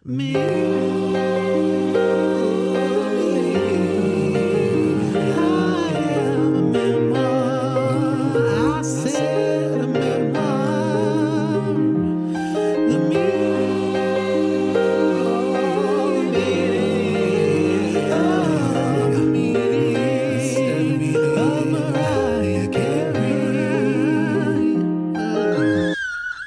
Me. I am a memoir. I said a memoir. The meaning of the meaning of Mariah Carey.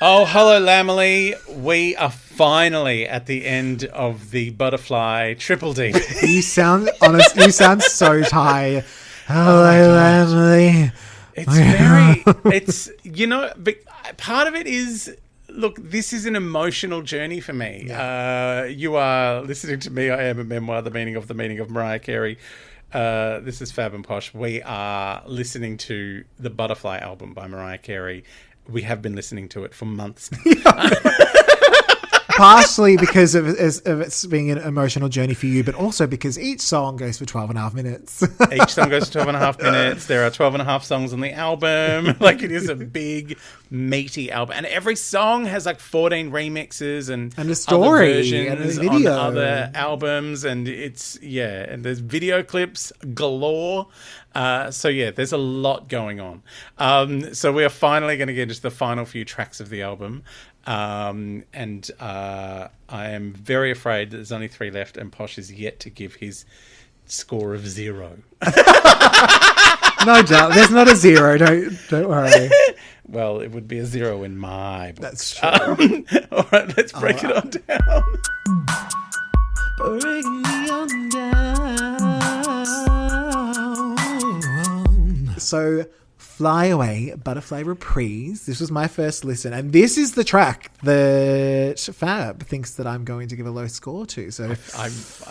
Oh, hello, Lamely. We are finally at the end of the Butterfly Triple D. You sound honest. You sound so tired. Hello, Emily. It's but part of it is, look, this is an emotional journey for me. Yeah. You are listening to me. I am a memoir, the meaning of Mariah Carey. This is Fab and Posh. We are listening to the Butterfly album by Mariah Carey. We have been listening to it for months now. Partially because of it's being an emotional journey for you, but also because each song goes for 12 and a half minutes. Each song goes for 12 and a half minutes. There are 12 and a half songs on the album. Like, it is a big, meaty album. And every song has like 14 remixes and a story other versions and a video on other albums. And and there's video clips galore. So there's a lot going on. So we are finally going to get into the final few tracks of the album. I am very afraid that there's only 3 left, and Posh is yet to give his score of 0. No doubt, there's not a 0. Don't worry. Well, it would be a 0 in my book. That's true. All right, let's break it on down. Break me on down. So, Fly Away, Butterfly Reprise. This was my first listen. And this is the track that Fab thinks that I'm going to give a low score to. So I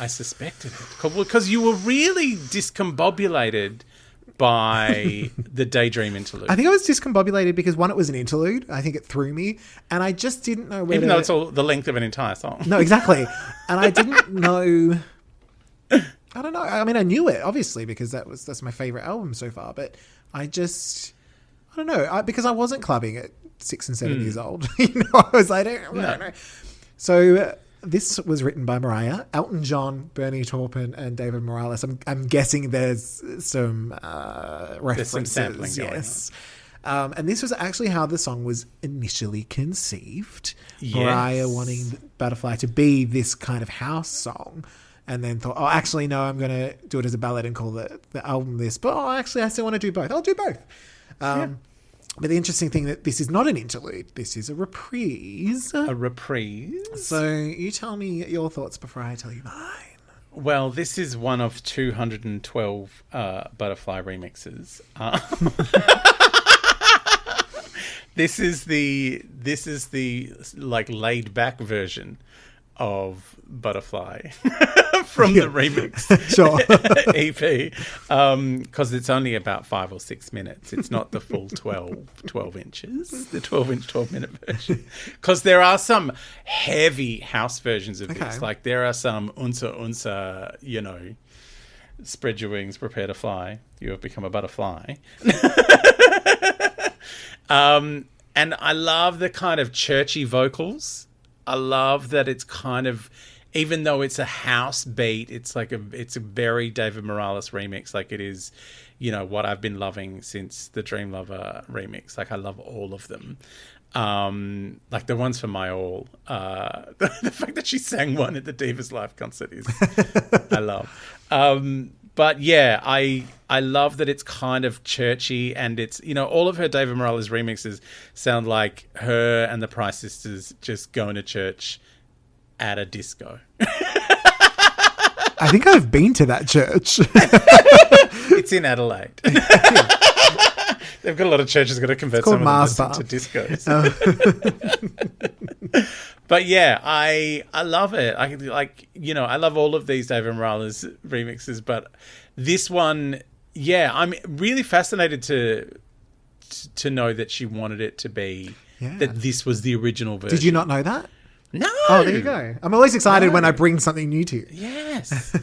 suspected it. Because you were really discombobulated by the Daydream interlude. I think I was discombobulated because, one, it was an interlude. I think it threw me. And I just didn't know where Even though it's all the length of an entire song. No, exactly. And I didn't know... I don't know. I mean, I knew it, obviously, because that's my favourite album so far. But I don't know. Because I wasn't clubbing at 6 and 7 years old. I was like, I don't know. So this was written by Mariah, Elton John, Bernie Taupin, and David Morales. I'm guessing there's some references. There's some sampling going on. And this was actually how the song was initially conceived. Yes. Mariah wanting Butterfly to be this kind of house song. And then thought, actually, no, I'm going to do it as a ballad and call the album this. But, actually, I still want to do both. I'll do both. But the interesting thing that this is not an interlude. This is a reprise. A reprise? So you tell me your thoughts before I tell you mine. Well, this is one of 212 Butterfly remixes. This is the like laid back version of Butterfly from the remix EP, because it's only about 5 or 6 minutes. It's not the full 12 inches, the 12-inch 12-minute version, because there are some heavy house versions of this. Like, there are some unsa, spread your wings, prepare to fly, you have become a butterfly. And I love the kind of churchy vocals. I love that it's kind of, even though it's a house beat, it's a very David Morales remix. Like, it is, what I've been loving since the Dream Lover remix. Like, I love all of them. Like the ones for My All. The fact that she sang one at the Divas Live concert is, I love. But yeah, I love that it's kind of churchy, and it's, all of her David Morales remixes sound like her and the Price Sisters just going to church at a disco. I think I've been to that church. It's in Adelaide. They've got a lot of churches got to convert some of them to discos. But yeah, I love it. I love all of these David Morales remixes, but this one, I'm really fascinated to know that she wanted it to be that this was the original version. Did you not know that? No. Oh, there you go. I'm always excited when I bring something new to you. Yes.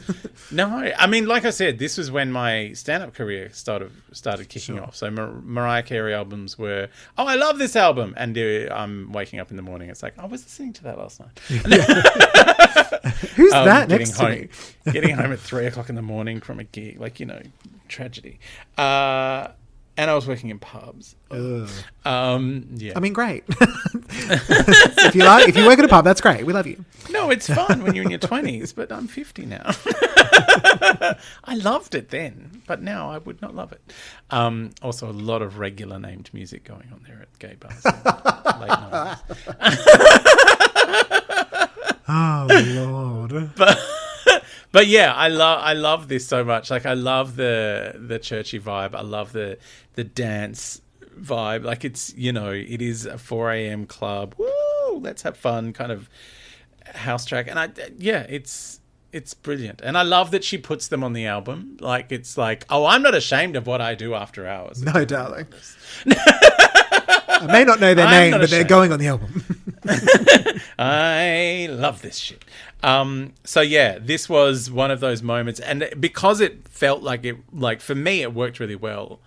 No, I mean, like I said, this was when my stand-up career started kicking off. So Mariah Carey albums were, I love this album. And I'm waking up in the morning. It's like, I was listening to that last night. Who's that getting next to home, me? getting home at 3:00 in the morning from a gig, like, tragedy. And I was working in pubs. Yeah. I mean, great. If you work at a pub, that's great. We love you. No, it's fun when you're in your 20s, but I'm 50 now. I loved it then, but now I would not love it. Also, a lot of regular named music going on there at gay bars. Late 90s. Oh, Lord. But yeah, I love this so much. Like, I love the churchy vibe. I love the dance vibe. Like, it's, it is a 4 a.m. club. Woo! Let's have fun kind of house track. And it's brilliant. And I love that she puts them on the album. Like, it's like, oh, I'm not ashamed of what I do after hours. No, darling. I may not know their name, but they're going on the album. I love this shit. So yeah, this was one of those moments, and because it felt like for me, it worked really well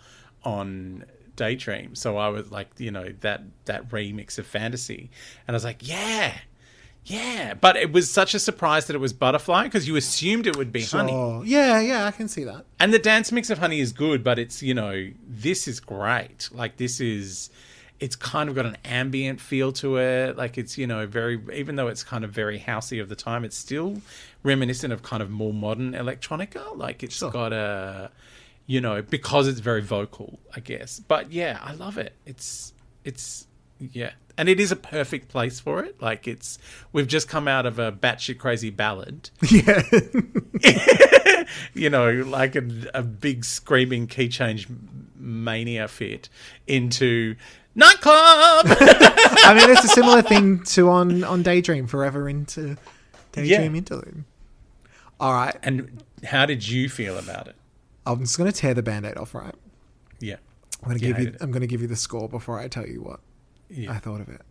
on Daydream. So I was like, that remix of Fantasy, and I was like, yeah. But it was such a surprise that it was Butterfly, because you assumed it would be Honey. Yeah, I can see that. And the dance mix of Honey is good, but it's, this is great. Like, it's kind of got an ambient feel to it. Like, it's, even though it's kind of very housey of the time, it's still reminiscent of kind of more modern electronica. Like, it's got a, because it's very vocal, I guess. But yeah, I love it. It's yeah. And it is a perfect place for it. Like, we've just come out of a batshit crazy ballad. Yeah. Like a big screaming key change mania fit into nightclub. I mean, it's a similar thing to on Daydream, Forever into Daydream Interlude. All right. And how did you feel about it? I'm just going to tear the Band-Aid off, right? Yeah. I'm going to give you the score before I tell you what I thought of it.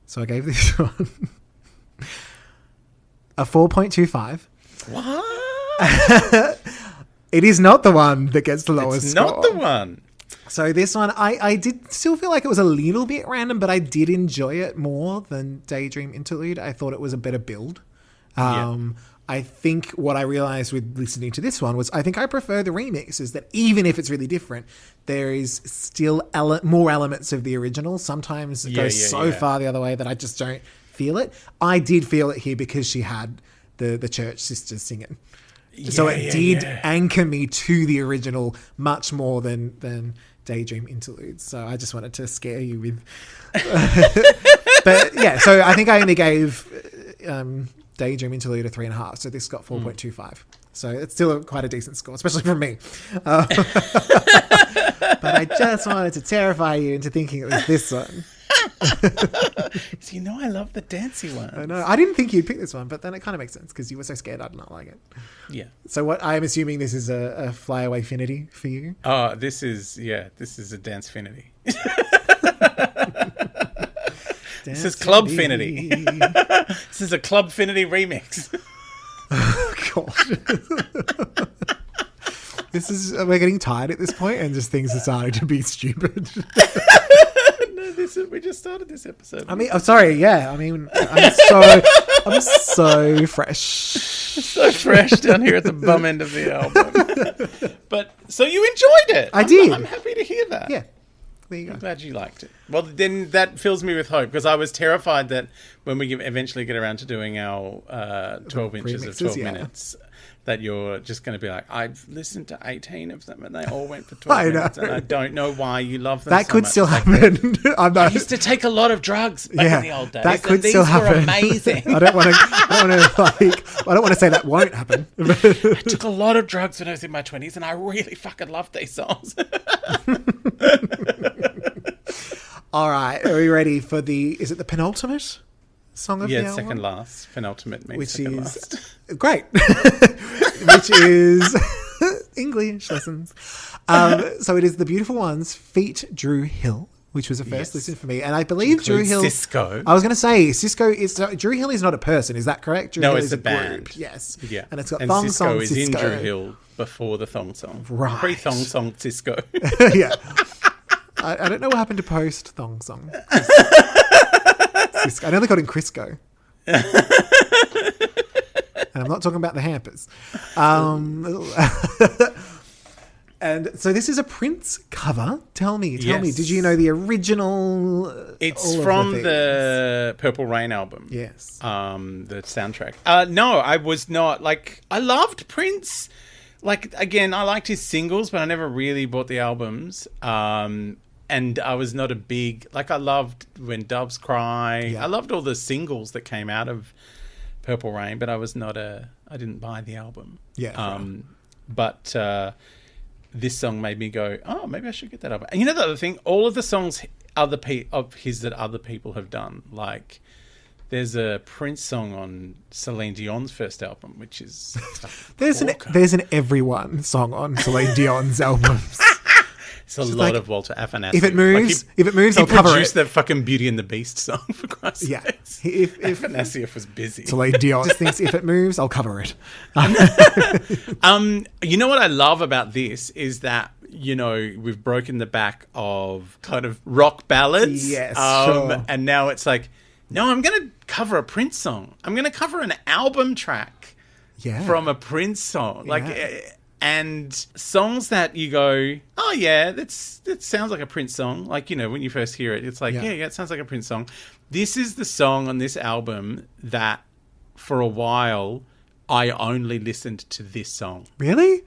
So I gave this one a 4.25. What? It is not the one that gets the lowest score. It's not the one. So this one, I did still feel like it was a little bit random, but I did enjoy it more than Daydream Interlude. I thought it was a better build. I think what I realized with listening to this one was I think I prefer the remixes, that even if it's really different, there is still more elements of the original. Sometimes it goes so far the other way that I just don't feel it. I did feel it here because she had the church sisters singing. So it did anchor me to the original much more than Daydream Interludes. So I just wanted to scare you with... But yeah, so I think I only gave Daydream Interlude a 3.5. So this got 4.25. So it's still quite a decent score, especially from me. But I just wanted to terrify you into thinking it was this one. So I love the dancey one. I know. I didn't think you'd pick this one, but then it kind of makes sense because you were so scared I'd not like it. Yeah. So what I'm assuming this is a flyaway finity for you. Oh, this is a dance finity. This is Club Finity. This is a Club Finity remix. Oh, God. We're getting tired at this point and just things are starting to be stupid. We just started this episode. I mean, I'm sorry. Yeah. I mean, I'm so fresh. So fresh down here at the bum end of the album. But so you enjoyed it. I did. I'm happy to hear that. Yeah. There you go. I'm glad you liked it. Well, then that fills me with hope, because I was terrified that when we eventually get around to doing our 12 inches of 12 minutes, that you're just going to be like, I've listened to 18 of them and they all went for 12 minutes and I don't know why you love them that so could much. Still happen. I used to take a lot of drugs back in the old days. That could and still these happen. were amazing. I don't want to say that won't happen. I took a lot of drugs when I was in my 20s and I really fucking loved these songs. All right. Are we ready for is it the penultimate song of the album? Second last. Penultimate means second last. Great. Which is English lessons. So it is The Beautiful Ones feat Drew Hill, which was a first listen for me. And I believe Drew Hill... Cisco. I was going to say, Cisco is... Drew Hill is not a person, is that correct? Drew no, Hill it's is a band. Group. Yes. Yeah. And it's got Thong Cisco Song Cisco. Is in Drew Hill before the Thong Song. Right. Pre-Thong Song Cisco. Yeah. I don't know what happened to post Thong Song. Cisco. I nearly got in Crisco. I'm not talking about the hampers. And so this is a Prince cover. Tell me, did you know the original? It's from the Purple Rain album. Yes. The soundtrack. No, I was not. Like, I loved Prince. Like, again, I liked his singles, but I never really bought the albums. And I was not a big... Like, I loved When Doves Cry. Yeah. I loved all the singles that came out of Purple Rain, but I was not a... I didn't buy the album. Yeah. But this song made me go, oh, maybe I should get that album. And you know the other thing? All of the songs of his that other people have done, like... There's a Prince song on Celine Dion's first album, which is... There's an Everyone song on Celine Dion's albums. It's a lot of Walter Afanasieff. If it moves, I'll cover it. He produced the fucking Beauty and the Beast song, for Christ's sake. If Afanasieff was busy. Celine Dion just thinks, if it moves, I'll cover it. You know what I love about this is that, you know, we've broken the back of kind of rock ballads. Yes, sure. And now it's like, no, I'm going to cover a Prince song. I'm going to cover an album track from a Prince song. Like, and songs that you go, oh yeah, that sounds like a Prince song. Like, you know, when you first hear it, it's like, yeah, it sounds like a Prince song. This is the song on this album that for a while I only listened to this song. Really?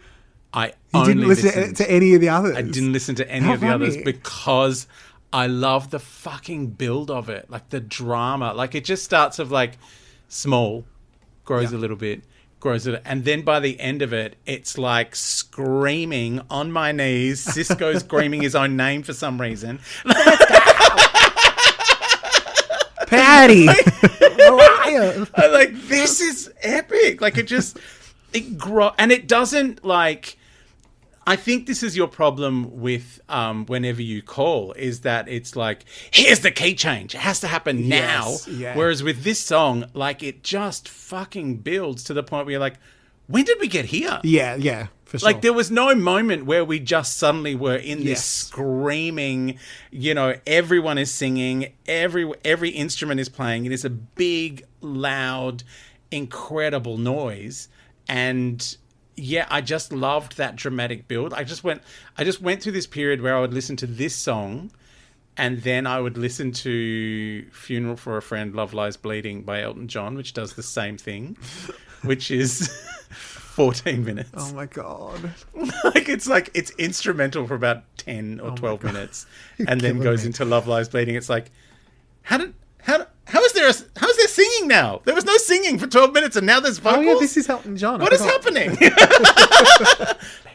You didn't listen to any of the others? I didn't listen to any of the others because I love the fucking build of it. Like the drama. Like it just starts of like small, grows a little bit, grows it, and then by the end of it, it's like screaming on my knees. Cisco's screaming his own name for some reason. Patty, Mariah. I'm like, this is epic. Like it grows, and it doesn't like. I think this is your problem with whenever you call, is that it's like, here's the key change. It has to happen now. Yeah. Whereas with this song, like it just fucking builds to the point where you're like, when did we get here? Yeah, for sure. Like there was no moment where we just suddenly were in this screaming, you know, everyone is singing, every instrument is playing. It is a big, loud, incredible noise. And yeah, I just loved that dramatic build. I just went through this period where I would listen to this song and then I would listen to Funeral for a Friend, Love Lies Bleeding by Elton John, which does the same thing, which is 14 minutes. Oh my God. It's instrumental for about 10 or 12 minutes and then goes into Love Lies Bleeding. It's like, how is there singing now? There was no singing for 12 minutes and now there's vocals? Oh yeah, this is Elton John. What is happening?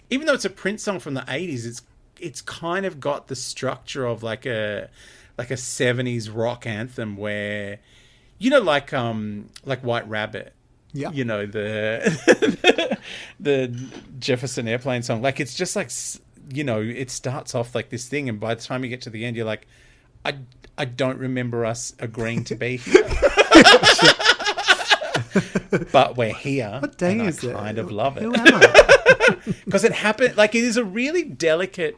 Even though it's a Prince song from the 80s, it's kind of got the structure of like a 70s rock anthem where, you know, like White Rabbit. Yeah. You know, the Jefferson Airplane song. Like it's just like, you know, it starts off like this thing and by the time you get to the end you're like, I don't remember us agreeing to be here. But we're here. What day is it? I kind of love it. Who am I? Because it happened, like it is a really delicate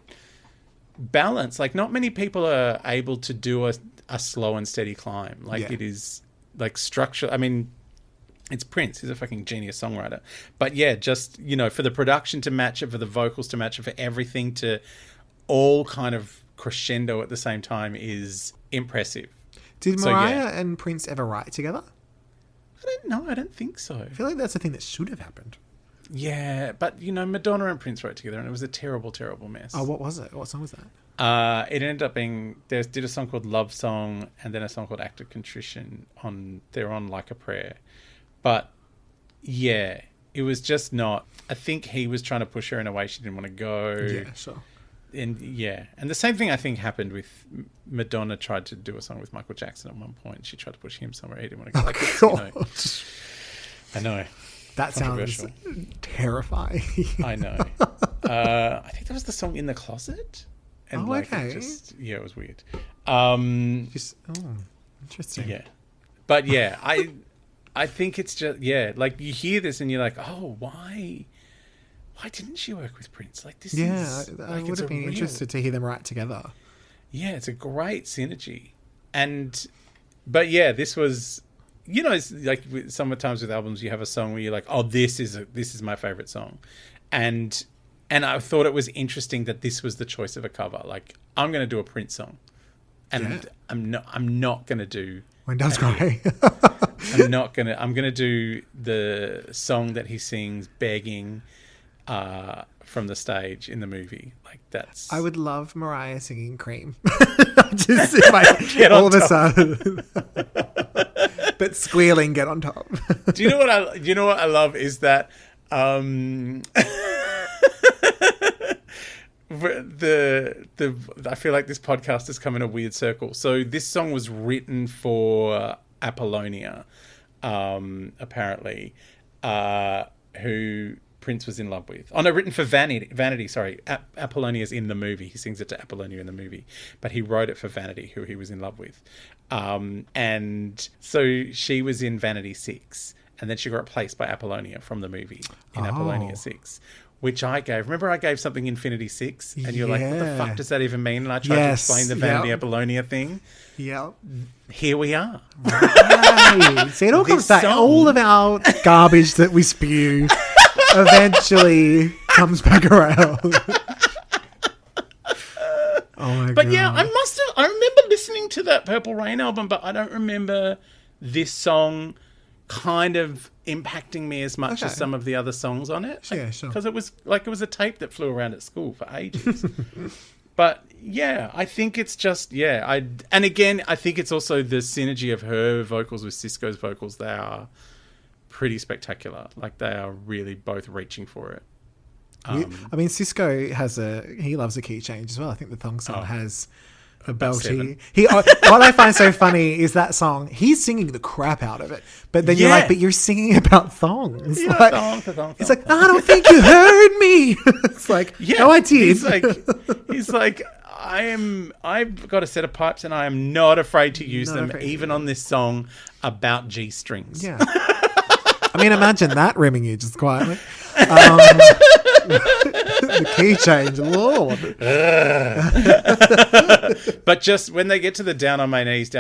balance. Like not many people are able to do a slow and steady climb. Like it is like structure. I mean, it's Prince. He's a fucking genius songwriter. But yeah, just, you know, for the production to match it, for the vocals to match it, for everything to all kind of crescendo at the same time is impressive. Did Mariah and Prince ever write together? I don't know. I don't think so. I feel like that's a thing that should have happened. Yeah, but you know, Madonna and Prince wrote together and it was a terrible, terrible mess. Oh, what was it? What song was that? It ended up being, they did a song called Love Song and then a song called Act of Contrition they're on Like a Prayer. But yeah, it was just not, I think he was trying to push her in a way she didn't want to go. Yeah, sure. And the same thing I think happened with Madonna tried to do a song with Michael Jackson at one point. She tried to push him somewhere he didn't want to go. Like, you know, I know. That sounds terrifying. I know. I think that was the song In the Closet. And okay. It was weird. Interesting. Yeah. But yeah, I think it's just, like you hear this and you're like, oh, why didn't she work with Prince? Like this is... Yeah, I would have been interested to hear them write together. Yeah, it's a great synergy. But yeah, this was it's like sometimes with albums you have a song where you're like, oh, this is my favorite song, and I thought it was interesting that this was the choice of a cover. Like, I'm going to do a Prince song, and I'm not going to do When Doves Cry. I'm going to do the song that he sings begging from the stage in the movie. Like, that's... I would love Mariah singing Cream. Just all of a sudden. But squealing Get on Top. Do you know what I love is that I feel like this podcast has come in a weird circle. So this song was written for Apollonia, apparently, who Prince was in love with. Oh no, written for Vanity. Sorry, Apollonia's in the movie. He sings it to Apollonia in the movie, but he wrote it for Vanity, who he was in love with. And so she was in Vanity 6, and then she got replaced by Apollonia from the movie in Apollonia 6. Which I gave something Infinity 6, and you're like, what the fuck does that even mean? And I tried to explain the Vanity Apollonia thing. Yeah. Here we are. Right. See, it all comes back. All of our garbage that we spew eventually comes back around. Oh my God. But yeah, I remember listening to that Purple Rain album, but I don't remember this song kind of impacting me as much as some of the other songs on it. Yeah, sure. Because it was a tape that flew around at school for ages. But yeah, I think it's just, and again, I think it's also the synergy of her vocals with Sisqo's vocals. They are pretty spectacular. Like, they are really both reaching for it. I mean, Sisqo he loves a key change as well. I think the Thong song has a belty. What I find so funny is that song, he's singing the crap out of it. But then you're like, but you're singing about thongs. Yeah, like, thong. It's like, I don't think you heard me. It's like, no, I did. He's like, I've got a set of pipes and I am not afraid to use them, even on this song about G strings. Yeah. I mean, imagine that rimming you just quietly. The key change, Lord. But just when they get to the down on my knees,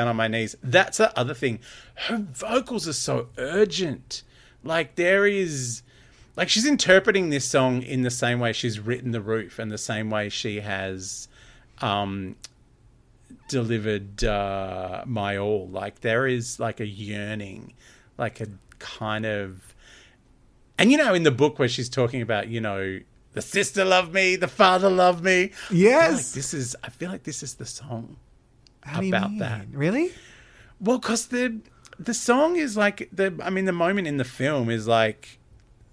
that's the other thing. Her vocals are so urgent. Like, there is... Like, she's interpreting this song in the same way she's written The Roof and the same way she has delivered My All. Like, there is, like, a yearning, like a kind of... And, in the book where she's talking about, the sister loved me, the father loved me. Yes. I feel like this is the song about that. Really? Well, because the song is like, the moment in the film is like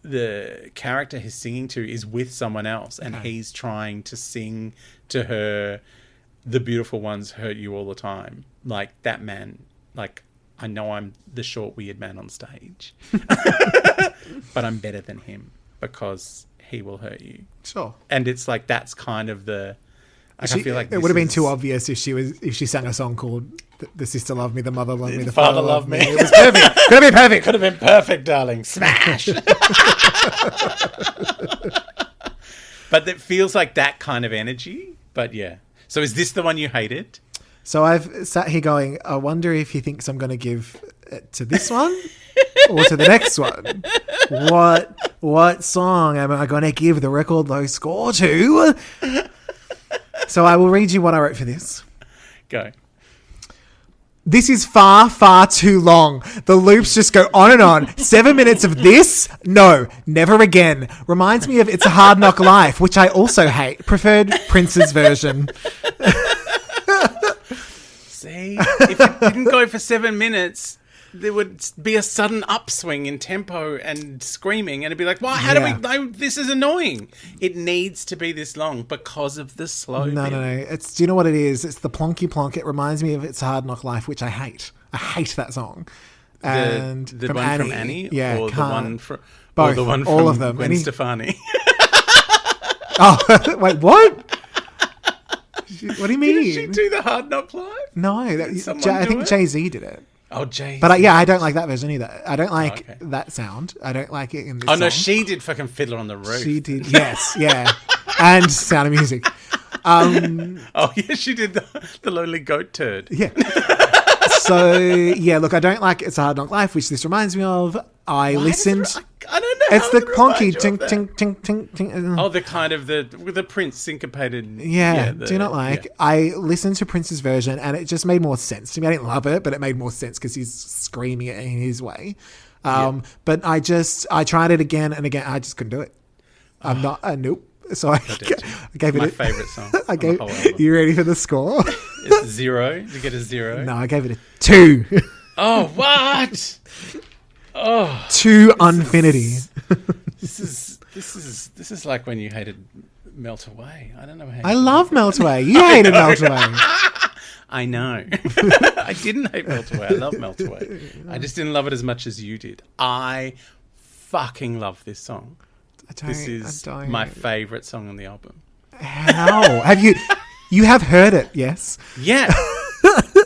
the character he's singing to is with someone else, and he's trying to sing to her, the beautiful ones hurt you all the time. Like, that man, like, I know I'm the short, weird man on stage, but I'm better than him because he will hurt you. Sure. And it's like, that's kind of the... I feel like it would have been too obvious if she sang a song called "The Sister Loved Me, the Mother Loved Me, the Father Loved Me." It was perfect. Could have been perfect. Could have been perfect, darling. Smash. But it feels like that kind of energy. But yeah. So is this the one you hated? So I've sat here going, I wonder if he thinks I'm going to give it to this one or to the next one. What song am I going to give the record low score to? So I will read you what I wrote for this. Go. This is far, far too long. The loops just go on and on. 7 minutes of this? No, never again. Reminds me of It's a Hard Knock Life, which I also hate. Preferred Prince's version. See, if it didn't go for 7 minutes, there would be a sudden upswing in tempo and screaming, and it'd be like, "Well, how do we know this is annoying?" It needs to be this long because of the slow. No. Do you know what it is? It's the plonky plonk. It reminds me of It's a Hard Knock Life, which I hate. I hate that song. And the one from Annie, yeah, or the one from both, or the one all from of them. Gwen Stefani. Oh, wait, what? What do you mean? Did she do the Hard Knock Life? No, I think Jay-Z did it. Oh, Jay-Z. But I don't like that version either. I don't like that sound. I don't like it in this song. No, she did fucking Fiddler on the Roof. She did, yes, yeah. And Sound of Music. She did the Lonely Goat Turd. Yeah. So yeah, look, I don't like It's a Hard Knock Life, which this reminds me of. I listened. I don't know. It's how the it reminds plonky you of ting that. ting ting ting ting. Oh, the kind of the Prince syncopated. Yeah, do you not like? Yeah. I listened to Prince's version, and it just made more sense to me. I didn't love it, but it made more sense because he's screaming it in his way. But I tried it again and again. I just couldn't do it. I'm not. Nope. So I gave it my favorite song. I gave. You ready for the score? It's 0. Did you get a 0? No, I gave it a 2. Oh, what? Oh, 2 Unfinity. This is like when you hated Melt Away. I don't know how. I love Melt Away. You hated Melt Away. I know. I didn't hate Melt Away. I love Melt Away. I just didn't love it as much as you did. I fucking love this song. This is my favorite song on the album. How have you? You have heard it, yes? Yeah.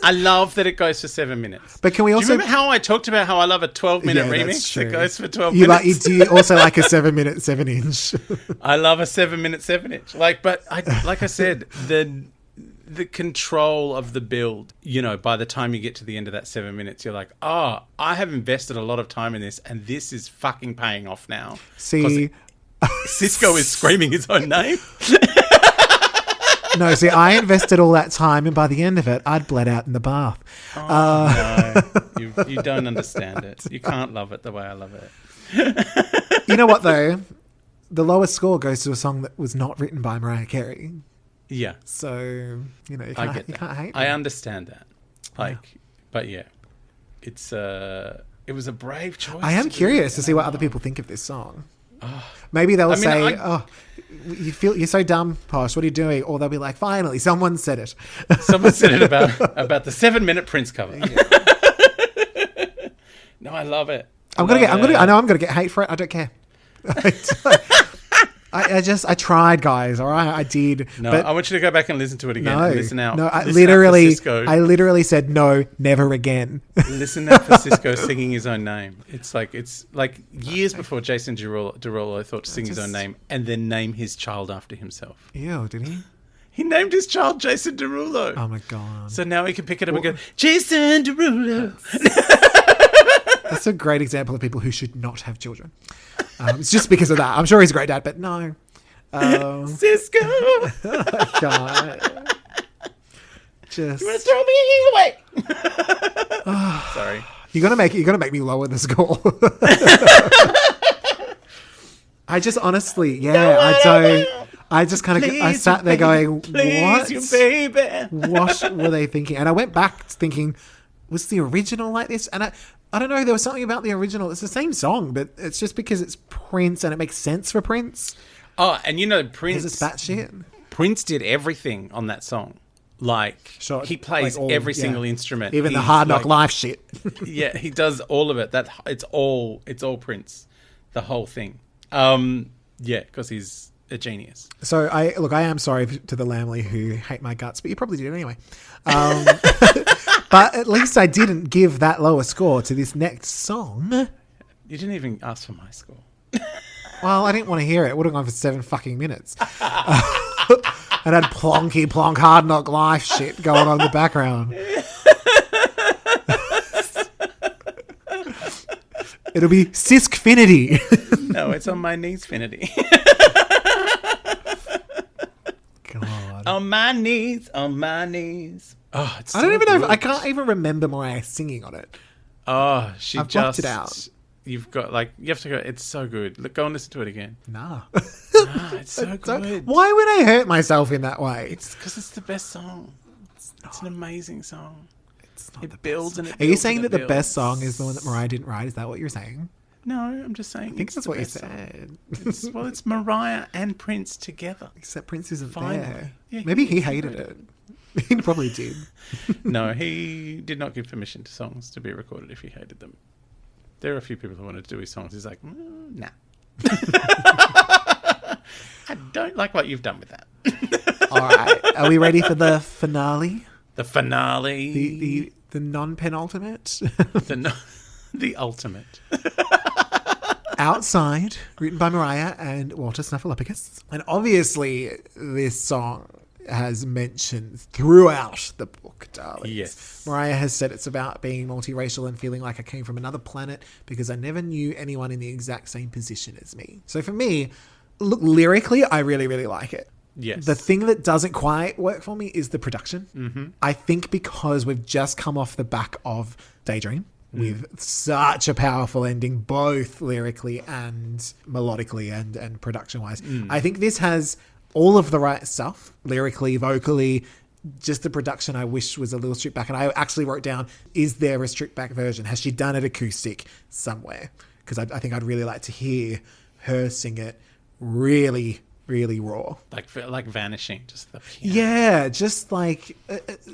I love that it goes for 7 minutes. But can we also... Do you remember how I talked about how I love a 12-minute remix that goes for 12 minutes? minutes? Do you also like a 7-minute 7-inch? I love a 7-minute 7-inch. Like I said, the control of the build, you know, by the time you get to the end of that 7 minutes, you're like, oh, I have invested a lot of time in this, and this is fucking paying off now. See... Cisco is screaming his own name. No, see, I invested all that time, and by the end of it, I'd bled out in the bath. No, you don't understand it. You can't love it the way I love it. You know what, though? The lowest score goes to a song that was not written by Mariah Carey. Yeah. So, you know, you I get you that. can't hate I me. understand that. But yeah, it was a brave choice. I am curious to see what other people think of this song. Maybe they'll say, you feel you're so dumb, Posh, what are you doing? Or they'll be like, finally, someone said it. Someone said it about the 7-minute Prince cover. Yeah. No, I love it. I know I'm gonna get hate for it. I don't care. I tried, guys. All right, I did. No, but I want you to go back and listen to it again. No, and listen out. No, I Cisco. literally said no, never again. Listen out for Cisco singing his own name. It's like years before Jason Derulo thought to sing his own name and then name his child after himself. Ew, did he? He named his child Jason Derulo. Oh my god! So now he can pick it up and go, Jason Derulo. That's a great example of people who should not have children. It's just because of that. I'm sure he's a great dad, but no. Cisco. God. Just. You want to throw me away? Sorry. You're gonna make me lower the score. I just honestly, I just kind of, I sat there going, what? You baby. What were they thinking? And I went back thinking, was the original like this? And I don't know, there was something about the original. It's the same song, but it's just because it's Prince and it makes sense for Prince. Oh, and you know, Prince... Is it batshit? Prince did everything on that song. Like, he plays every single instrument. Even the Hard Knock Life shit. Yeah, he does all of it. It's all Prince. The whole thing. Yeah, because he's a genius. So I am sorry to the Lamley who hate my guts, but you probably did anyway. But at least I didn't give that lower score to this next song. You didn't even ask for my score. Well, I didn't want to hear it. It would have gone for 7 fucking minutes. And had plonky plonk Hard Knock Life shit going on in the background. It'll be Siskfinity. No, it's on my knees-finity. God. On my knees, on my knees. Oh, it's so I don't even know. good. I can't even remember Mariah singing on it. Oh, I've blocked it out. You've got you have to go. It's so good. Look, go and listen to it again. Nah. It's so good. Why would I hurt myself in that way? It's because it's the best song. It's an amazing song. It's not It builds and it builds. Are you saying that and it the best builds. song is the one that Mariah didn't write? Is that what you're saying? No, I'm just saying. I think that's what you said. It's Mariah and Prince together. Except Prince isn't Finally. there. Yeah, Maybe he hated it. He probably did. No, he did not give permission to songs to be recorded if he hated them. There are a few people who wanted to do his songs. He's like, nah. I don't like what you've done with that. All right. Are we ready for the finale? The finale. The non-penultimate? The ultimate. Outside, written by Mariah and Walter Snuffleupagus. And obviously, this song has mentioned throughout the book, darling. Yes. Mariah has said it's about being multiracial and feeling like I came from another planet because I never knew anyone in the exact same position as me. So for me, look, lyrically, I really, really like it. Yes. The thing that doesn't quite work for me is the production. Mm-hmm. I think because we've just come off the back of Daydream with such a powerful ending, both lyrically and melodically and production-wise. I think this has all of the right stuff, lyrically, vocally, just the production I wish was a little stripped back. And I actually wrote down, is there a stripped back version? Has she done it acoustic somewhere? Because I think I'd really like to hear her sing it really, really raw. Like Vanishing, just the piano. Yeah, just like...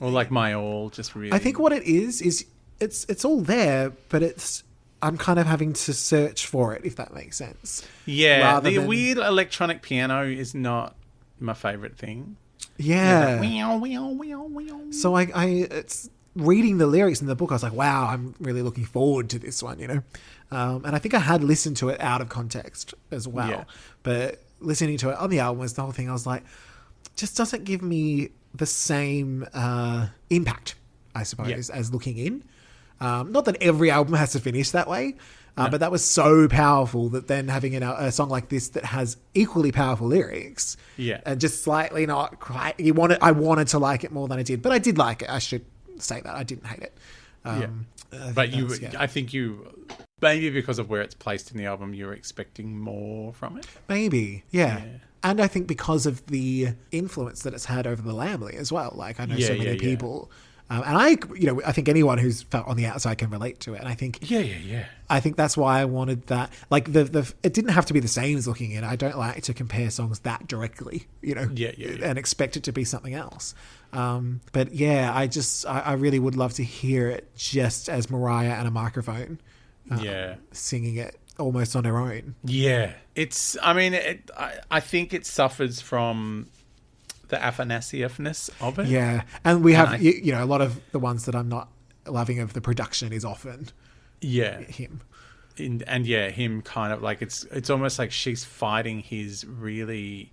or like My All, just really... I think what it is it's all there, but I'm kind of having to search for it, if that makes sense. Yeah, the weird electronic piano is not my favourite thing. Yeah. Like, so it's reading the lyrics in the book, I was like, wow, I'm really looking forward to this one, you know? And I think I had listened to it out of context as well. Yeah. But listening to it on the album was the whole thing. I was like, just doesn't give me the same impact, I suppose, as looking in. Not that every album has to finish that way, but that was so powerful that then having a song like this that has equally powerful lyrics, and just slightly not quite. I wanted to like it more than I did, but I did like it. I should say that I didn't hate it. I think you maybe because of where it's placed in the album, you're expecting more from it. Maybe, yeah. And I think because of the influence that it's had over the Lamley as well. Like I know so many people. And I think anyone who's felt on the outside can relate to it. And I think, I think that's why I wanted that. Like it didn't have to be the same as Looking In. I don't like to compare songs that directly, and expect it to be something else. But yeah, I really would love to hear it just as Mariah and a microphone, singing it almost on her own. Yeah, I think it suffers from the Afanasiev-ness of it. Yeah, and we have a lot of the ones that I'm not loving of the production is often him. Him kind of like it's almost like she's fighting his really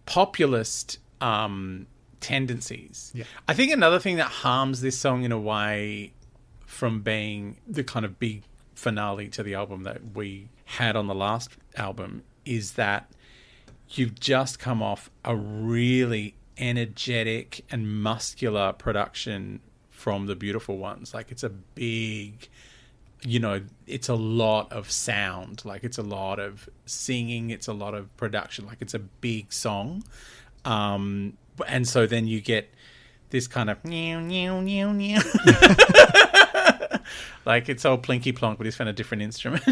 populist tendencies. Yeah. I think another thing that harms this song in a way from being the kind of big finale to the album that we had on the last album is that you've just come off a really energetic and muscular production from The Beautiful Ones. Like it's a big, it's a lot of sound. Like it's a lot of singing. It's a lot of production. Like it's a big song. And so then you get this kind of like it's all plinky plonk, but he's found a different instrument.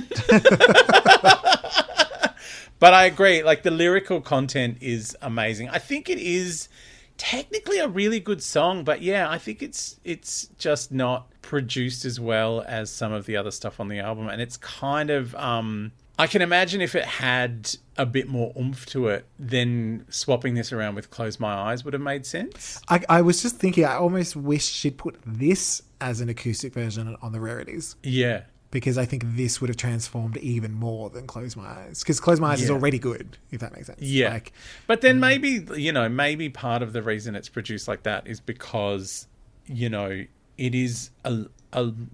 But I agree, like the lyrical content is amazing. I think it is technically a really good song, but yeah, I think it's just not produced as well as some of the other stuff on the album. And it's kind of, I can imagine if it had a bit more oomph to it, then swapping this around with Close My Eyes would have made sense. I was just thinking, I almost wish she'd put this as an acoustic version on the Rarities. Yeah. Because I think this would have transformed even more than Close My Eyes. Because Close My Eyes is already good, if that makes sense. Yeah. But then maybe part of the reason it's produced like that is because, it is a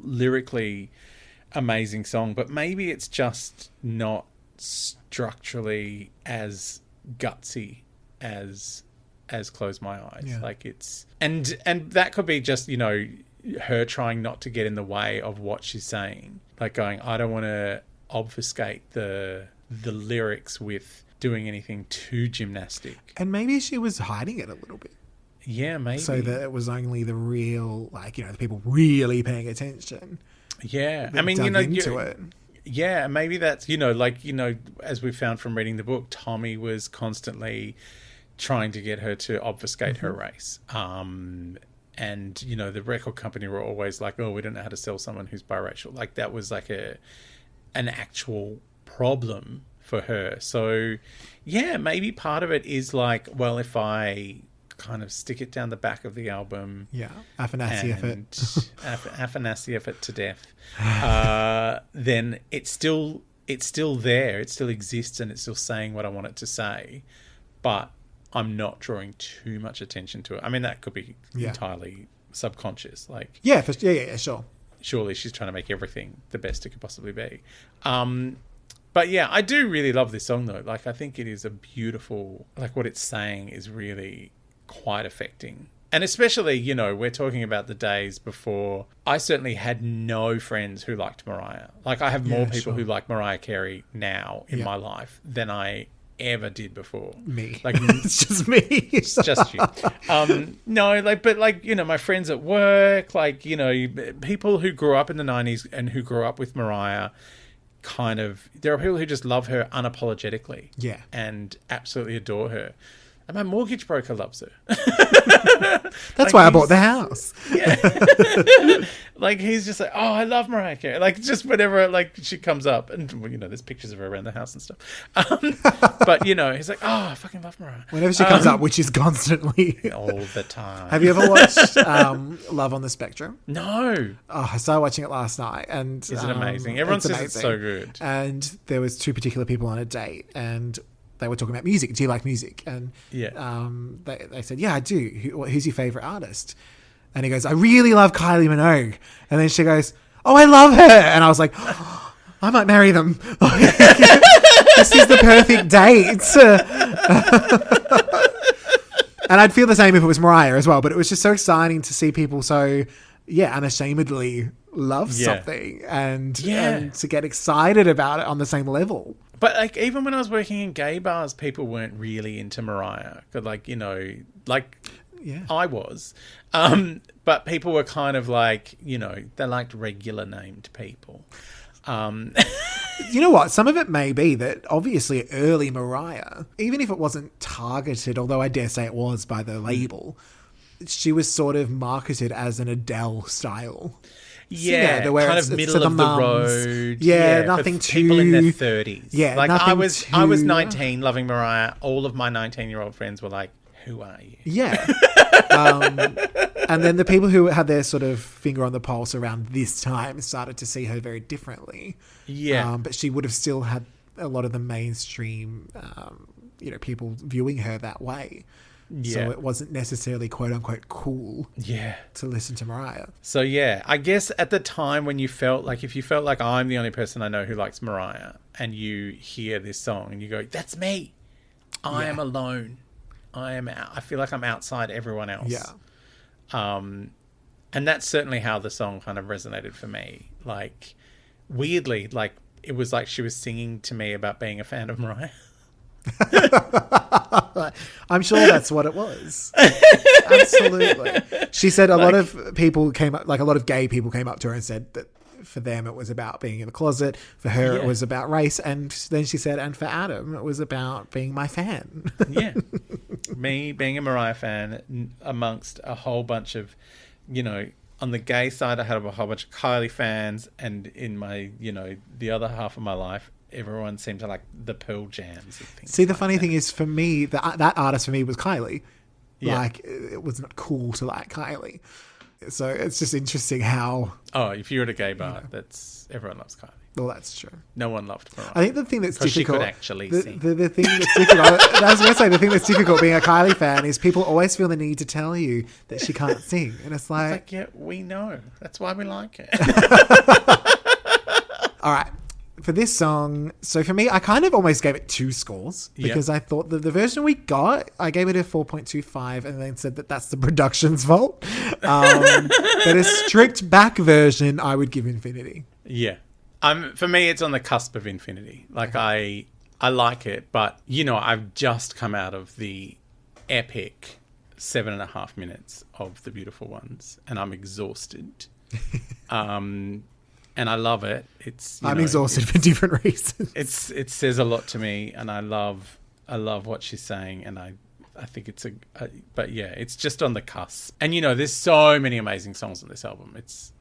lyrically amazing song, but maybe it's just not structurally as gutsy as Close My Eyes. Yeah. Like it's... And that could be just, her trying not to get in the way of what she's saying, like going, I don't want to obfuscate the lyrics with doing anything too gymnastic. And maybe she was hiding it a little bit. Yeah, maybe. So that it was only the real, the people really paying attention. Yeah. I mean, into it. Yeah, maybe that's, as we found from reading the book, Tommy was constantly trying to get her to obfuscate her race. And, the record company were always like, oh, we don't know how to sell someone who's biracial. Like that was like an actual problem for her. So, yeah, maybe part of it is like, well, if I kind of stick it down the back of the album. Yeah, Afanasiev it. Afanasiev it to death. Then it's still there. It still exists and it's still saying what I want it to say. But I'm not drawing too much attention to it. I mean, that could be Yeah. entirely subconscious. Like, Yeah, sure. surely she's trying to make everything the best it could possibly be. But yeah, I do really love this song though. Like, I think it is a beautiful, like what it's saying is really quite affecting. And especially, you know, we're talking about the days before. I certainly had no friends who liked Mariah. Like, I have more people who like Mariah Carey now in my life than I ever did before. Me. Like, It's just me. it's just you. No, like, but like, you know, my friends at work, like, you know, people who grew up in the 90s and who grew up with Mariah, kind of, there are people who just love her unapologetically. Yeah. And absolutely adore her. And my mortgage broker loves her. That's why I bought the house. Yeah. Like, he's just like, oh, I love Mariah Carey. Like, just whenever, like, she comes up. And, well, you know, there's pictures of her around the house and stuff. But, you know, he's like, oh, I fucking love Mariah. Whenever she comes up, which is constantly. All the time. Have you ever watched Love on the Spectrum? No. Oh, I started watching it last night. And Is it amazing? Everyone says it's so good. And there was two particular people on a date. And they were talking about music. Do you like music? And they said, yeah, I do. Who's your favorite artist? And he goes, I really love Kylie Minogue. And then she goes, oh, I love her. And I was like, oh, I might marry them. This is the perfect date. And I'd feel the same if it was Mariah as well. But it was just so exciting to see people so, unashamedly love something and to get excited about it on the same level. But, like, even when I was working in gay bars, people weren't really into Mariah. But, like, you know, like, I was. But people were kind of like, you know, they liked regular named people. You know what? Some of it may be that obviously early Mariah, even if it wasn't targeted, although I dare say it was by the label, she was sort of marketed as an Adele style. Yeah, kind of middle of the road. Yeah, nothing too... people in their 30s. Yeah, like I was 19 loving Mariah. All of my 19-year-old friends were like, who are you? Yeah. And then the people who had their sort of finger on the pulse around this time started to see her very differently. Yeah. But she would have still had a lot of the mainstream, people viewing her that way. Yeah. So it wasn't necessarily quote unquote cool to listen to Mariah. So yeah, I guess at the time when you felt like, if you felt like I'm the only person I know who likes Mariah and you hear this song and you go, that's me. I am alone. I feel like I'm outside everyone else. Yeah. And that's certainly how the song kind of resonated for me. Like, weirdly, like it was like she was singing to me about being a fan of Mariah. I'm sure that's what it was. Absolutely. She said a lot of people came up, like a lot of gay people came up to her and said that for them it was about being in the closet. For her it was about race. And then she said, and for Adam it was about being my fan. Yeah. Me being a Mariah fan amongst a whole bunch of, on the gay side I had a whole bunch of Kylie fans, and in my, the other half of my life everyone seemed to like the Pearl Jams and things. See, the funny thing is, for me, that artist for me was Kylie. Yeah. Like, it was not cool to like Kylie. So it's just interesting how... Oh, if you're at a gay bar, everyone loves Kylie. Well, that's true. No one loved Mariah. I think the thing that's difficult... she could actually sing. The thing that's difficult... I was going to say, the thing that's difficult being a Kylie fan is people always feel the need to tell you that she can't sing. And it's like... yeah, we know. That's why we like it. All right. For this song, so for me, I kind of almost gave it 2 scores because I thought that the version we got, I gave it a 4.25 and then said that that's the production's fault. But a strict back version, I would give infinity. Yeah. For me, it's on the cusp of infinity. Like, I like it, but, I've just come out of the epic 7.5 minutes of The Beautiful Ones and I'm exhausted. And I love it. I'm exhausted for different reasons. It says a lot to me, and I love what she's saying, and I think it's but yeah, it's just on the cusp. And there's so many amazing songs on this album. It's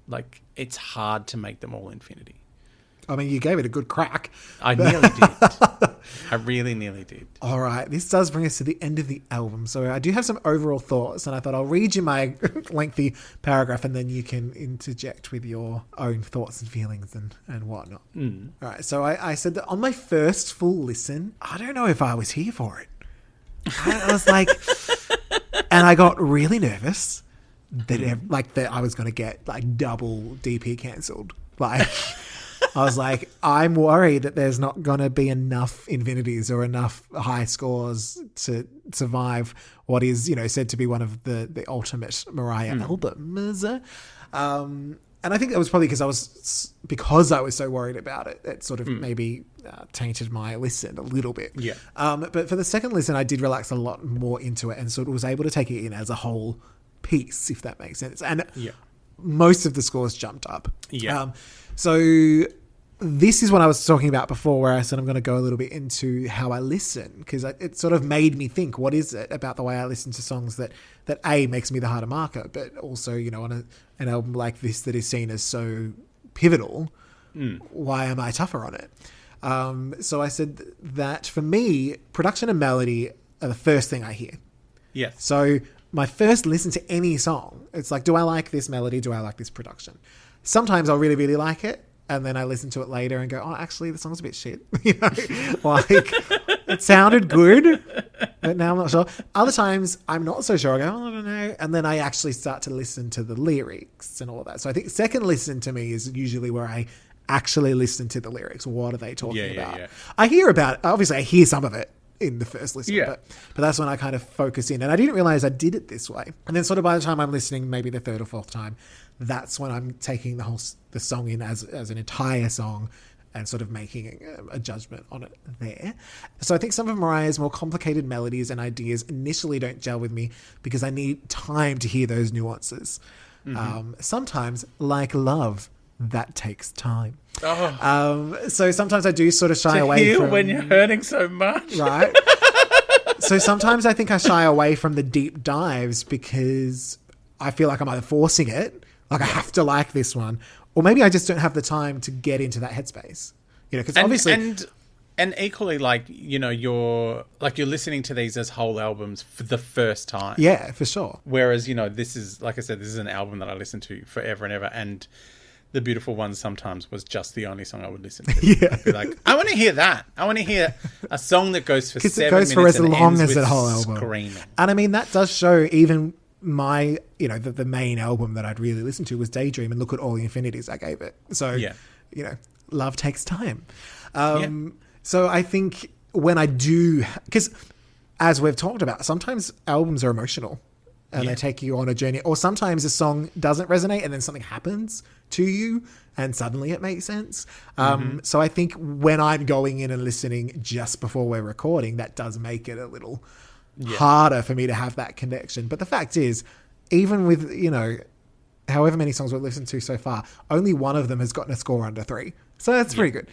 like it's hard to make them all infinity. I mean, you gave it a good crack. I nearly did. I really nearly did. All right. This does bring us to the end of the album. So I do have some overall thoughts, and I thought I'll read you my lengthy paragraph, and then you can interject with your own thoughts and feelings and whatnot. All right. So I said that on my first full listen, I don't know if I was here for it. I was like, and I got really nervous that I was going to get like double DP cancelled. Like, I was like, I'm worried that there's not going to be enough infinities or enough high scores to survive what is, said to be one of the ultimate Mariah albums. And I think that was probably because I was so worried about it. It sort of maybe tainted my listen a little bit. Yeah. But for the second listen, I did relax a lot more into it and sort of was able to take it in as a whole piece, if that makes sense. And most of the scores jumped up. Yeah. So this is what I was talking about before, where I said I'm going to go a little bit into how I listen, because it sort of made me think, what is it about the way I listen to songs that A, makes me the harder marker, but also, on an album like this that is seen as so pivotal, why am I tougher on it? So I said that for me, production and melody are the first thing I hear. Yes. So my first listen to any song, it's like, do I like this melody? Do I like this production? Sometimes I'll really, really like it. And then I listen to it later and go, oh, actually, the song's a bit shit. Like, it sounded good, but now I'm not sure. Other times, I'm not so sure. I go, oh, I don't know. And then I actually start to listen to the lyrics and all that. So I think second listen to me is usually where I actually listen to the lyrics. What are they talking about? Yeah. I hear about it. Obviously, I hear some of it in the first listen, but that's when I kind of focus in. And I didn't realize I did it this way. And then sort of by the time I'm listening, maybe the third or fourth time, that's when I'm taking the song in as an entire song and sort of making a judgment on it there. So I think some of Mariah's more complicated melodies and ideas initially don't gel with me because I need time to hear those nuances. Sometimes, like love, that takes time. So sometimes I do sort of shy away from... when you're hurting so much. Right? So sometimes I think I shy away from the deep dives because I feel like I'm either forcing it, like I have to like this one, or maybe I just don't have the time to get into that headspace. Because obviously... And equally, like, you're listening to these as whole albums for the first time. Yeah, for sure. Whereas, this is, like I said, this is an album that I listen to forever and ever. And The Beautiful Ones sometimes was just the only song I would listen to. Yeah. I'd be like, I want to hear that. I want to hear a song that goes for 7 minutes for as and long ends as with the whole album. Screaming. And I mean, that does show even my, the main album that I'd really listen to was Daydream, and look at all the infinities I gave it. So, love takes time. So I think when I do, because as we've talked about, sometimes albums are emotional and they take you on a journey, or sometimes a song doesn't resonate and then something happens to you and suddenly it makes sense. So I think when I'm going in and listening just before we're recording, that does make it a little harder for me to have that connection. But the fact is, even with, however many songs we've listened to so far, only one of them has gotten a score under 3. So that's pretty good.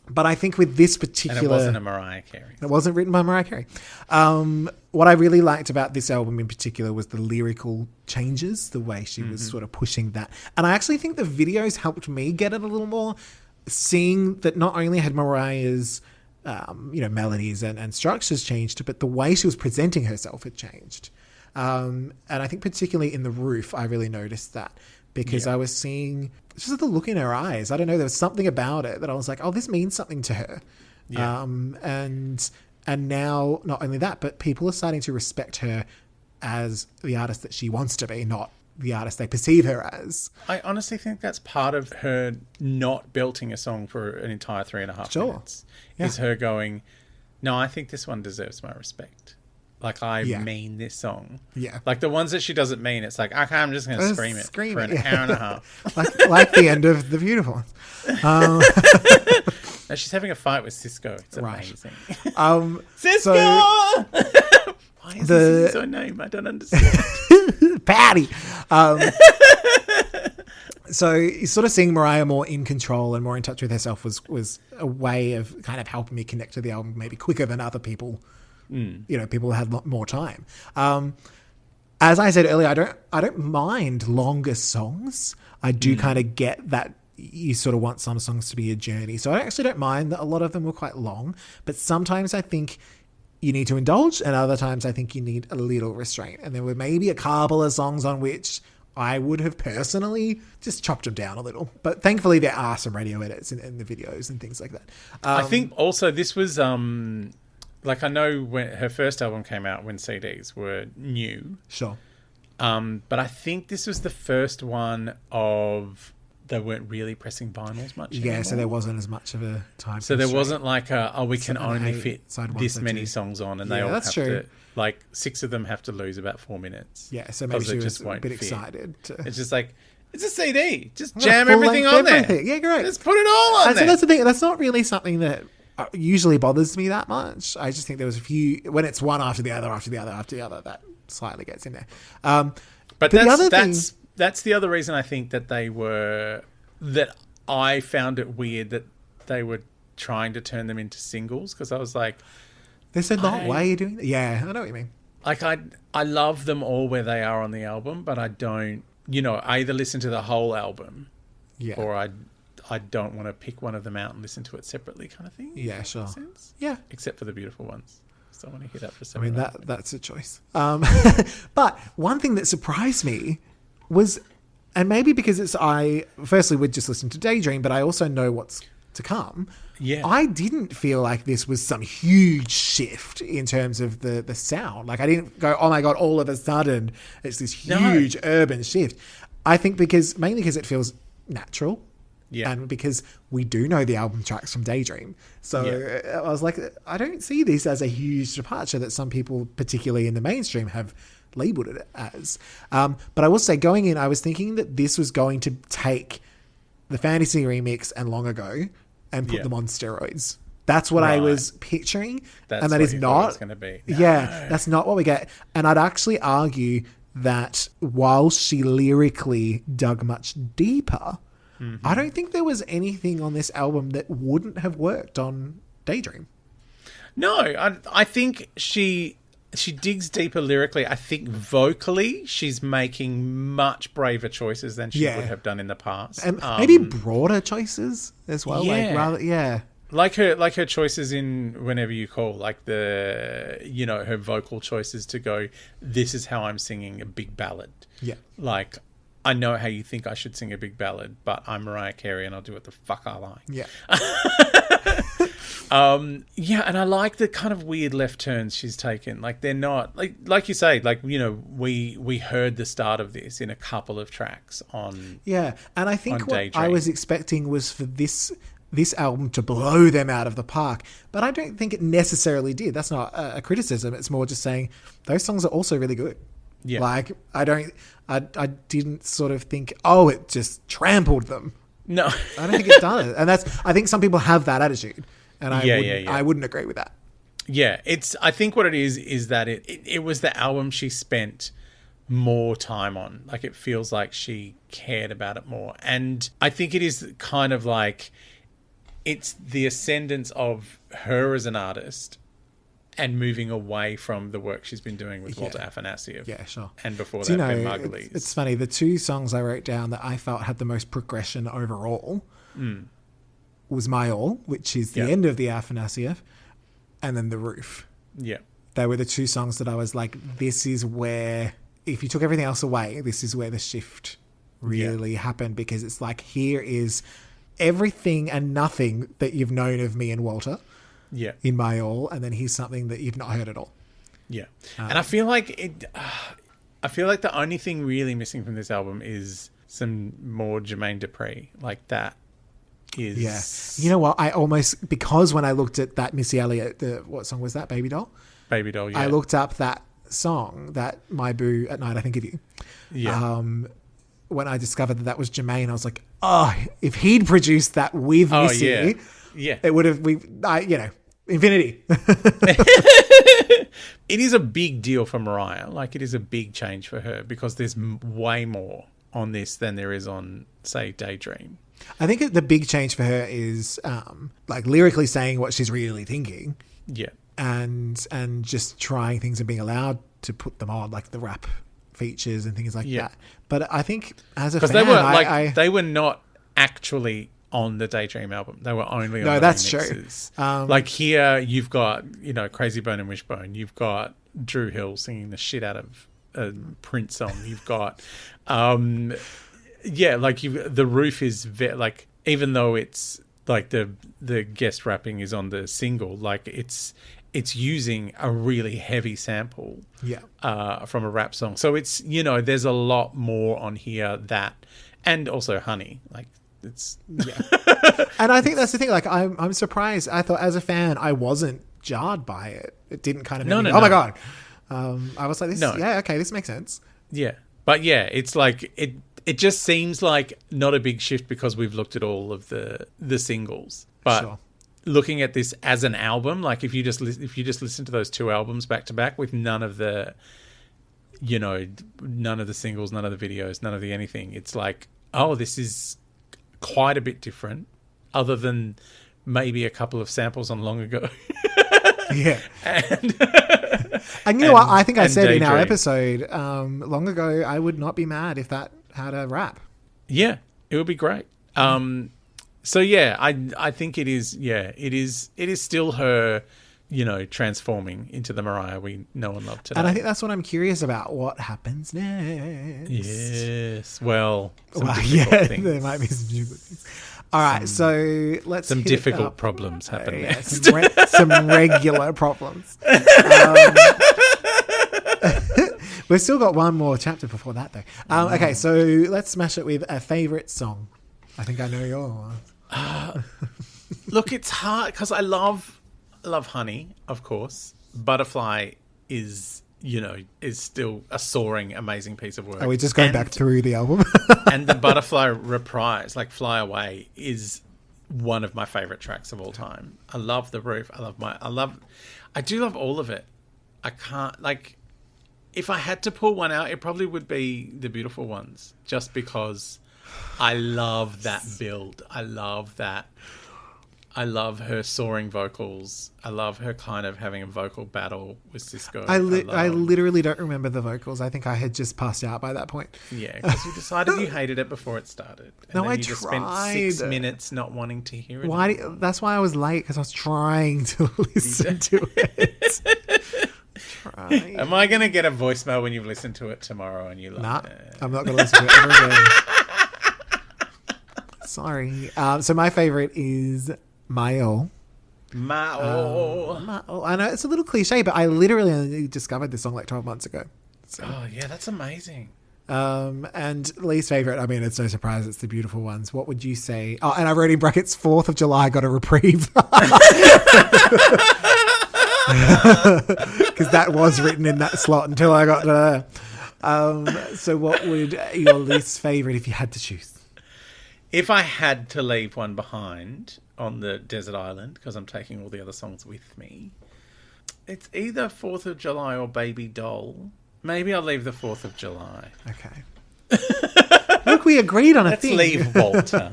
But I think with this particular... And it wasn't a Mariah Carey. It wasn't written by Mariah Carey. What I really liked about this album in particular was the lyrical changes, the way she was sort of pushing that. And I actually think the videos helped me get it a little more, seeing that not only had Mariah's melodies and structures changed, but the way she was presenting herself had changed. And I think particularly in The Roof, I really noticed that. Because I was seeing just the look in her eyes. I don't know. There was something about it that I was like, oh, this means something to her. Yeah. And now not only that, but people are starting to respect her as the artist that she wants to be, not the artist they perceive her as. I honestly think that's part of her not belting a song for an entire 3.5 minutes. Yeah. Is her going, no, I think this one deserves my respect. Like, I mean this song. Yeah. Like, the ones that she doesn't mean, it's like, okay, I'm just going to scream it for an hour and a half. like the end of The Beautiful Ones. No, she's having a fight with Cisco. It's amazing. Cisco! Why is this his own name? I don't understand. Patty! So sort of seeing Mariah more in control and more in touch with herself was a way of kind of helping me connect to the album maybe quicker than other people. People had more time. As I said earlier, I don't mind longer songs. I do kind of get that you sort of want some songs to be a journey. So I actually don't mind that a lot of them were quite long, but sometimes I think you need to indulge, and other times I think you need a little restraint. And there were maybe a couple of songs on which I would have personally just chopped them down a little. But thankfully there are some radio edits in the videos and things like that. I think also this was... like I know when her first album came out when CDs were new. Sure. But I think this was the first one of they weren't really pressing vinyls much anymore. So there wasn't as much of a time. So there wasn't like we can 7, only 8, fit side 1, this side many 2. songs on, and they Yeah, all that's have true. to, like 6 of them have to lose about 4 minutes. Yeah, so maybe she was just a won't bit fit. excited. It's just like, it's a CD. Just Yeah, jam full everything length on there. everything. Yeah, great. Just put it all on And so there. that's the thing. That's not really something that usually bothers me that much. I just think there was a few, when it's one after the other, after the other, after the other, that slightly gets in there. But the other that's the other reason I think that that I found it weird that they were trying to turn them into singles, because I was like, There's a lot. Why are you doing that? Yeah, I know what you mean. like I love them all where they are on the album, but I don't, I either listen to the whole album Yeah. or I don't want to pick one of them out and listen to it separately, kind of thing. Yeah, Does that sure. make sense? Yeah. Except for the beautiful ones. So I want to hear that for I separate. mean, that's a choice. But one thing that surprised me was, and maybe because firstly would just listen to Daydream, but I also know what's to come. Yeah. I didn't feel like this was some huge shift in terms of the sound. Like I didn't go, oh my God, all of a sudden it's this huge urban shift. I think mainly because it feels natural. Yeah. And because we do know the album tracks from Daydream. So I was like, I don't see this as a huge departure that some people, particularly in the mainstream, have labeled it as. But I will say, going in, I was thinking that this was going to take the Fantasy remix and Long Ago and put them on steroids. That's what I was picturing. That's and that what is you thought it not was going to be. Yeah, that's not what we get. And I'd actually argue that while she lyrically dug much deeper, I don't think there was anything on this album that wouldn't have worked on Daydream. No, I think she digs deeper lyrically. I think vocally she's making much braver choices than she would have done in the past. And maybe broader choices as well. Yeah. Like her choices in Whenever You Call, like her vocal choices to go, this is how I'm singing a big ballad. Yeah. Like, I know how you think I should sing a big ballad, but I'm Mariah Carey and I'll do what the fuck I like. Yeah. And I like the kind of weird left turns she's taken. Like, they're not like you say, we heard the start of this in a couple of tracks on. Yeah. And I think what Daydream. I was expecting was for this album to blow them out of the park, but I don't think it necessarily did. That's not a criticism. It's more just saying those songs are also really good. Yeah. Like I didn't sort of think, oh, it just trampled them. No. I don't think it does. And I think some people have that attitude. And I wouldn't agree with that. Yeah. I think what it is that it was the album she spent more time on. Like, it feels like she cared about it more. And I think it is kind of like, it's the ascendance of her as an artist and moving away from the work she's been doing with Walter Afanasieff. Yeah, sure. And before that, Ben Margulies. It's funny. The two songs I wrote down that I felt had the most progression overall was My All, which is the end of the Afanasieff, and then The Roof. Yeah. They were the two songs that I was like, this is where, if you took everything else away, this is where the shift really happened, because it's like, here is everything and nothing that you've known of me and Walter. Yeah. In My All, and then here's something that you've not heard at all. Yeah. And I feel like the only thing really missing from this album is some more Jermaine Dupri. Like, that is... Yeah. You know what? I almost... Because when I looked at that Missy Elliott... what song was that? Baby Doll? Baby Doll, yeah. I looked up that song, that My Boo at Night I Think of You. Yeah. When I discovered that was Jermaine, I was like, oh, if he'd produced that with Missy... Yeah. It would have... Infinity. It is a big deal for Mariah. Like, it is a big change for her, because there's way more on this than there is on, say, Daydream. I think the big change for her is like lyrically saying what she's really thinking. Yeah. And just trying things and being allowed to put them on, like the rap features and things like that. But I think as a fan, because they were not actually on the Daydream album. They were only on the remixes. True. Like, here you've got, Crazy Bone and Wishbone. You've got Drew Hill singing the shit out of a Prince song. You've got, The Roof is like, even though it's like the guest rapping is on the single, like, it's it's using a really heavy sample Yeah. from a rap song. So it's, there's a lot more on here and also Honey. Like, it's, yeah. And I think that's the thing. Like, I'm surprised. I thought as a fan, I wasn't jarred by it. It didn't kind of make me, oh my God. I was like, this makes sense. Yeah. But yeah, it's like, it just seems like not a big shift because we've looked at all of the singles. But Sure. looking at this as an album, like if you just listen to those two albums back to back with none of the singles, none of the videos, none of the anything, it's like, oh, this is quite a bit different, other than maybe a couple of samples on Long Ago. Yeah. And you know what? I think I said in our episode long ago, I would not be mad if that had a rap. Yeah, it would be great. So yeah, I think it is. Yeah, it is still her, transforming into the Mariah we know and love today. And I think that's what I'm curious about. What happens next? Yes. Well, things. There might be some difficult things. All right, so let's some difficult problems happen next. Some regular problems. We've still got one more chapter before that, though. Okay, so let's smash it with a favourite song. I think I know yours. Look, it's hard because I love Honey, of course. Butterfly is still a soaring, amazing piece of work. Are we just going back through the album? And the Butterfly reprise, like Fly Away, is one of my favorite tracks of all time. I love The Roof. I do love all of it. I can't, like, if I had to pull one out, it probably would be The Beautiful Ones, just because I love that build. I love that. I love her soaring vocals. I love her kind of having a vocal battle with Cisco. I literally don't remember the vocals. I think I had just passed out by that point. Yeah, because you decided you hated it before it started. And then I you just spent 6 minutes not wanting to hear it. That's why I was late, because I was trying to listen to it. Am I going to get a voicemail when you've listened to it tomorrow and you're like... Nah, I'm not going to listen to it ever again. Sorry. So my favourite is... Mao. I know it's a little cliche, but I literally only discovered this song like 12 months ago. So. Oh, yeah, that's amazing. And least favourite, I mean, it's no surprise, it's The Beautiful Ones. What would you say? Oh, and I wrote in brackets, 4th of July, got a reprieve. Because that was written in that slot until I got to there. So what would your least favourite if you had to choose? If I had to leave one behind on the desert island, because I'm taking all the other songs with me, it's either 4th of July or Baby Doll. Maybe I'll leave the 4th of July. Okay. Look, we agreed on a thing. Let's leave Walter.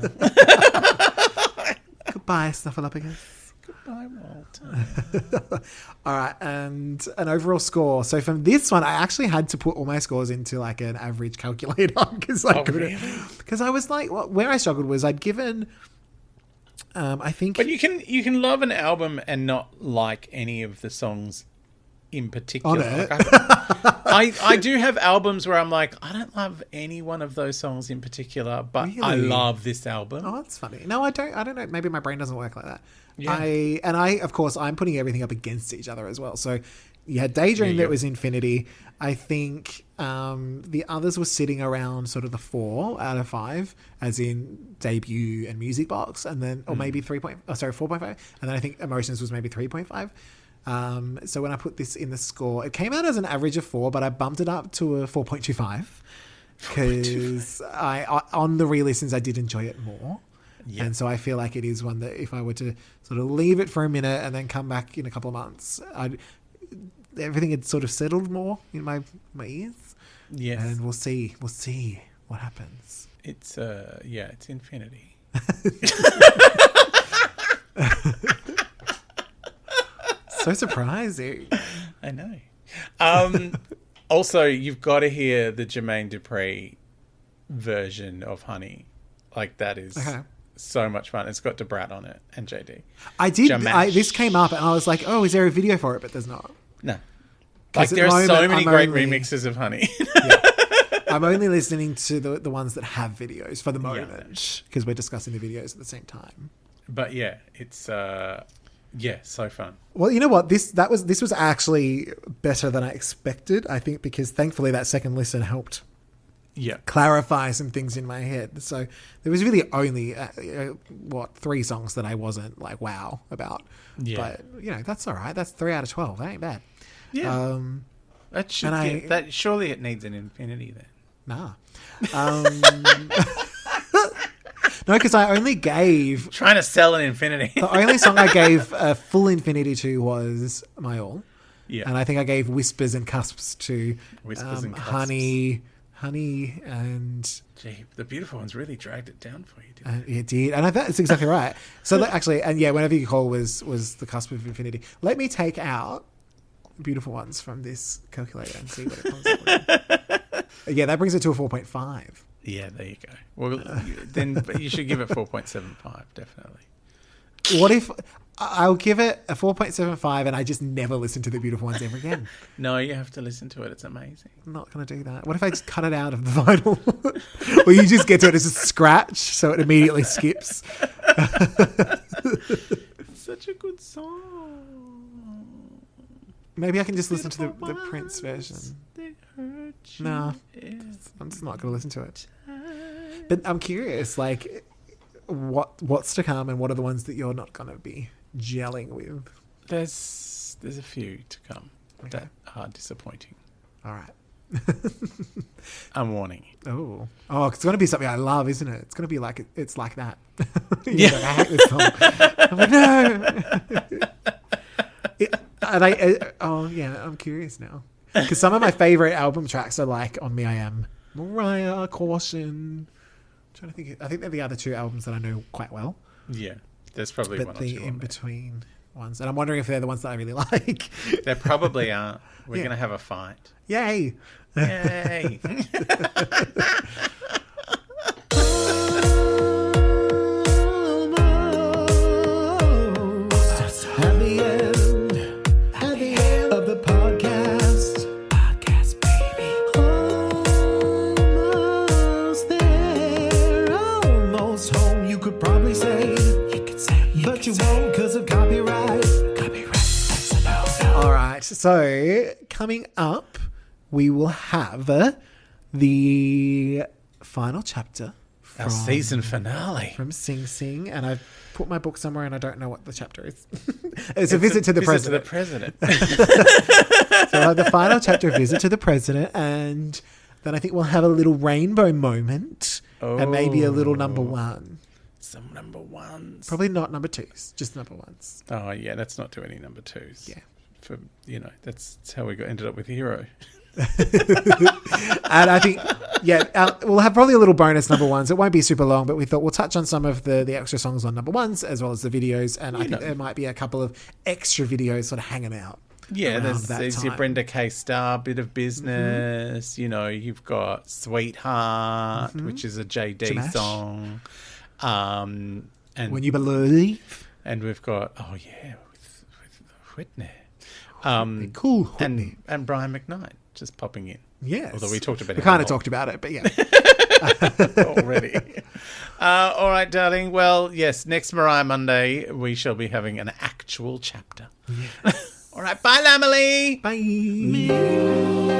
Goodbye, Snuffleupagus. Goodbye, Walter. All right, and an overall score. So from this one, I actually had to put all my scores into like an average calculator because I couldn't. Because I was like, where I struggled was I'd given. I think. But you can love an album and not like any of the songs in particular. Like I do have albums where I'm like, I don't love any one of those songs in particular, but really? I love this album. Oh, that's funny. No, I don't know. Maybe my brain doesn't work like that. Yeah. Of course, I'm putting everything up against each other as well. So you had Daydream that was Infinity. I think the others were sitting around sort of the 4 out of 5, as in Debut and Music Box, and then or maybe 4.5, and then I think Emotions was maybe 3.5. So when I put this in the score, it came out as an average of 4, but I bumped it up to a 4.25 because on the re-listens I did enjoy it more. Yep. And so I feel like it is one that if I were to sort of leave it for a minute and then come back in a couple of months, everything had sort of settled more in my ears. Yes. And we'll see what happens. It's it's Infinity. So surprising. I know. Also, you've got to hear the Jermaine Dupri version of Honey. Like, that is so much fun. It's got Debrat on it and JD. I did. This came up and I was like, oh, is there a video for it? But there's not. No. Like, there are so many great remixes of Honey. Yeah. I'm only listening to the ones that have videos for the moment because we're discussing the videos at the same time. But yeah, it's Yeah, so fun. Well, you know what? This was actually better than I expected, I think, because thankfully that second listen helped Yeah. clarify some things in my head. So there was really only, 3 songs that I wasn't like, wow about. Yeah. But, that's all right. That's 3 out of 12. That ain't bad. Yeah. Surely it needs an infinity then. Nah. No, because I only gave... Trying to sell an infinity. The only song I gave a full infinity to was My All. Yeah. And I think I gave Whispers and Cusps to Whispers and Cusps. Honey and... Gee, the beautiful ones really dragged it down for you, didn't it did. And that's exactly right. So actually, and yeah, Whenever You Call was the cusp of infinity. Let me take out beautiful ones from this calculator and see what it comes up with. Yeah, that brings it to a 4.5. Yeah, there you go. Well, then you should give it 4.75, definitely. What if I'll give it a 4.75 and I just never listen to the beautiful ones ever again? No, you have to listen to it. It's amazing. I'm not going to do that. What if I just cut it out of the vinyl? Or you just get to it as a scratch so it immediately skips? It's such a good song. Maybe I can just listen to the Prince version. No, I'm just not going to listen to it. But I'm curious, like, what's to come and what are the ones that you're not going to be gelling with? There's a few to come that are disappointing. All right. I'm warning Oh, you. it's going to be something I love, isn't it? It's going to be like it's like that. Yeah, like, I hate this song. I'm like, no. I'm curious now because some of my favorite album tracks are like On Me I Am, Mariah, Caution. I'm trying to think. I think they're the other 2 albums that I know quite well. Yeah, there's probably but one or the 2 in between ones, and I'm wondering if they're the ones that I really like. There probably are. We're going to have a fight. Yay! Yay! So, coming up, we will have the final chapter. Our season finale. From Sing Sing. And I've put my book somewhere and I don't know what the chapter is. It's a visit to the president. So, we'll have the final chapter, Visit to the President. And then I think we'll have a little rainbow moment. And maybe a little number 1. Some number 1s. Probably not number 2s, just number 1s. Oh, yeah, let's not do any number 2s. Yeah. That's how we ended up with Hero. And I think, we'll have probably a little bonus number 1s. It won't be super long, but we thought we'll touch on some of the extra songs on number 1s as well as the videos. And I think there might be a couple of extra videos sort of hanging out. Yeah, there's your Brenda K. Starr bit of business. Mm-hmm. You've got Sweetheart, which is a JD Jamash song. And When You Believe. And we've got, with Whitney. Cool. Whitney. And Brian McKnight just popping in. Yes. Although we talked about it. We kind of talked about it, but yeah. Already. All right, darling. Well, yes, next Mariah Monday, we shall be having an actual chapter. Yes. All right. Bye, Lamely. Bye.